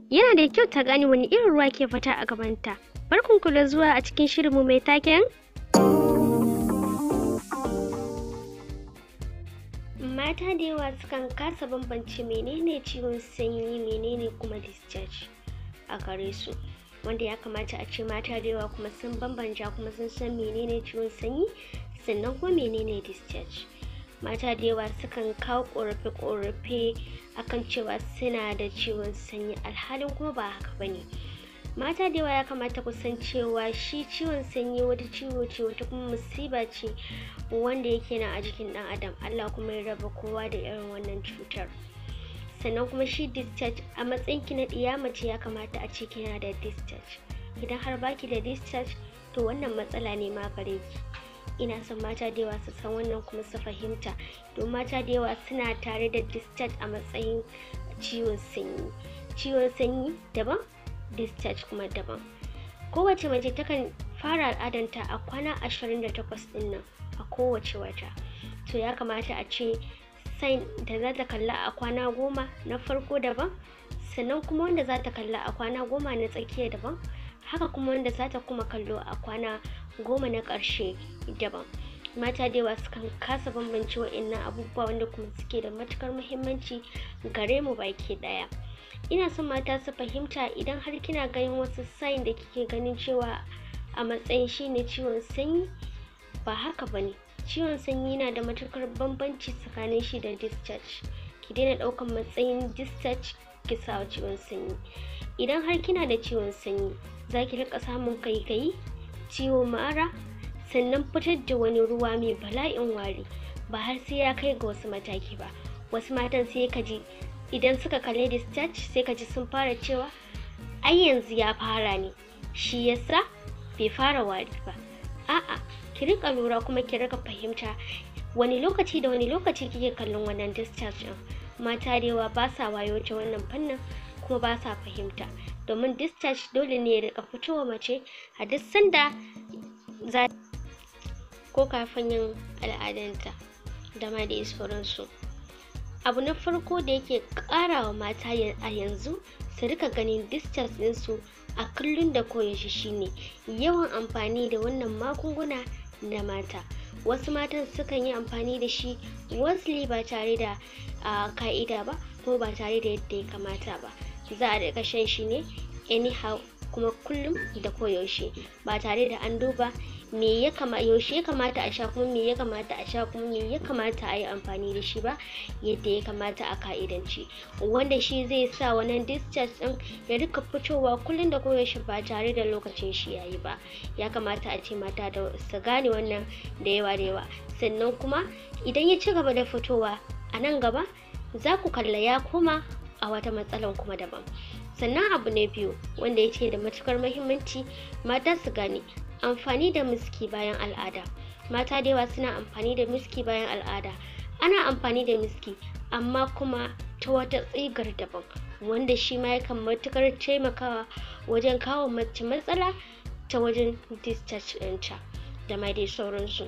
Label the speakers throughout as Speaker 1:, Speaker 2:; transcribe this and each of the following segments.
Speaker 1: yana da kyau ta gane wani irin ruwa ke fita a gabanta. Barkanku da zuwa a cikin shirinmu mai taken mata da yawa sukan kasa bambance menene ciwon sanyi menene kuma discharge a gare su, wanda ya kamata a ce mata da yawa kuma sun bambanta kuma sun san menene ciwon sanyi sannan kuma menene discharge. Mata da yawa sukan kawo ƙorafe-ƙorafe akan cewa suna da ciwon sanyi, alhalin kuma ba haka bane. Mata da yawa ya kamata ku san cewa shi ciwon sanyi wata ciwo ce, wata kuma musiba ce wanda yake nan a jikin ɗan adam. Allah kuma ya raba kowa da irin wannan cutar. Sannan kuma shi discharge, a matsayin ki na ɗiya mace ya kamata a ce kina da discharge. Idan har baki da discharge to wannan matsala ne ma gare ki. Ina son mata da yawa su san wannan kuma su fahimta, don mata da yawa suna tare da discharge a matsayin ciwon sanyi. Ciwon sanyi daban, discharge kuma daban. Kowace mace takan fara al'adanta a kwana 28 ɗin nan a kowace wata. To ya kamata a ce sign da za ta kalla a kwana 10 na farko daban, sannan kuma wanda za ta kalla a kwana 10 na tsakiya daban, haka kuma wanda za ta kuma kallo a kwana 10 na ƙarshe daban. Mata da yawa sukan kasa bambance wa'annan abubuwa wanda kuma suke da matukar muhimmanci gare mu baki ɗaya. Ina son mata su fahimta, idan har kina ganin wasu sign da kike ganin cewa a matsayin shine ciwon sanyi, ba haka bane. Ciwon sanyi yana da matukar bambanci tsakanin shi da discharge. Ki daina ɗaukan matsayin discharge ki sa ciwon sanyi. Idan har kina da ciwon sanyi, za ki rika samun kaikayi, ciwon mara, sannan fitar da wani ruwa mai bala'in wari, ba har sai ya kai ga wasu mataki ba. Wasu matan sai ka ji idan suka kalli discharge sai ka ji sun fara cewa ai yanzu ya fara ne, shi yasa bai fara wari ba. A'a, ki rika lura kuma ki rika fahimta wani lokaci da wani lokaci kike kallon wannan discharge din. Mata da yawa ba sa wayo ta wannan fannin kuma ba sa fahimta, domin discharge dole ne ya rika fitowa mace a duk sanda za ko kafin yin al'adanta da ma dai sauransu. Abu na farko da yake ƙarawa mata a yanzu su rika ganin discharge ɗinsu a kullum da koyaushe shine yawan amfani da wannan magunguna na mata. Wasu matan sukan yi amfani da shi wasli ba tare da ka'ida ba, ko ba tare da yadda ya kamata ba. Za a rika shan shi ne anyhow kuma kullum da koyaushe, ba tare da an duba yaushe ya kamata a sha, kuma me ya kamata a sha, kuma me ya kamata a yi amfani da shi ba yadda ya kamata a ka'idance, wanda shi zai sa wannan discharge ɗin ya rika fitowa kullum da koyaushe ba tare da lokacin shi yayi ba. Ya kamata a ce mata da su gane wannan da yawa. Sannan kuma idan ya ci gaba da fitowa a nan gaba, za ku kalla ya koma a wata matsalan kuma daban. Sannan abu na biyu wanda yake da matukar muhimmanci, mata su gane amfani da miski bayan al'ada. Mata da yawa suna amfani da miski bayan al'ada. Ana amfani da miski amma kuma ta wata tsigar daban, wanda shi ma yakan matukar taimakawa wajen kawo mace matsala ta wajen discharge ɗinta da ma dai sauransu.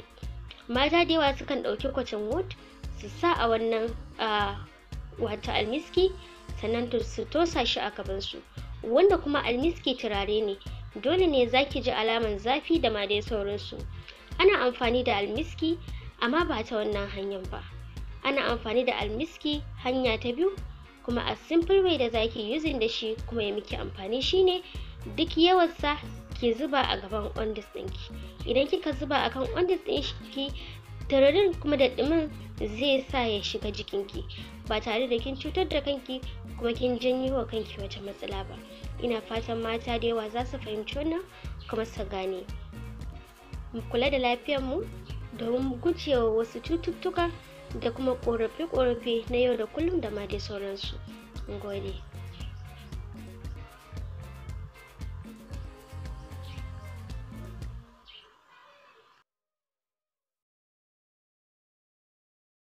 Speaker 1: Mata da yawa sukan ɗauki cotton wool su sa a wannan wata almiski, sannan su tosa shi a gabansu, wanda kuma almiski turare ne, dole ne zaki ji alaman zafi da ma dai sauransu. Ana amfani da almiski amma ba ta wannan hanyar ba. Ana amfani da almiski hanya ta biyu, kuma a simple way da zaki using da shi kuma ya miki amfani shine duk yawansa ki zuba a gaban ondis ɗinki. Idan kika zuba akan ondis ɗinki, tararin kuma da ɗumin zai sa ya shiga jikinki ba tare da kin cutar da kanki kuma kin janyo wa kanki wata matsala ba. Ina fatan mata da yawa za su fahimci wannan kuma su gane. Mu kula da lafiyar mu domin mu gujewa wasu cututtuka da kuma ƙorafe-ƙorafe na yau da kullum da ma dai sauransu. Gode.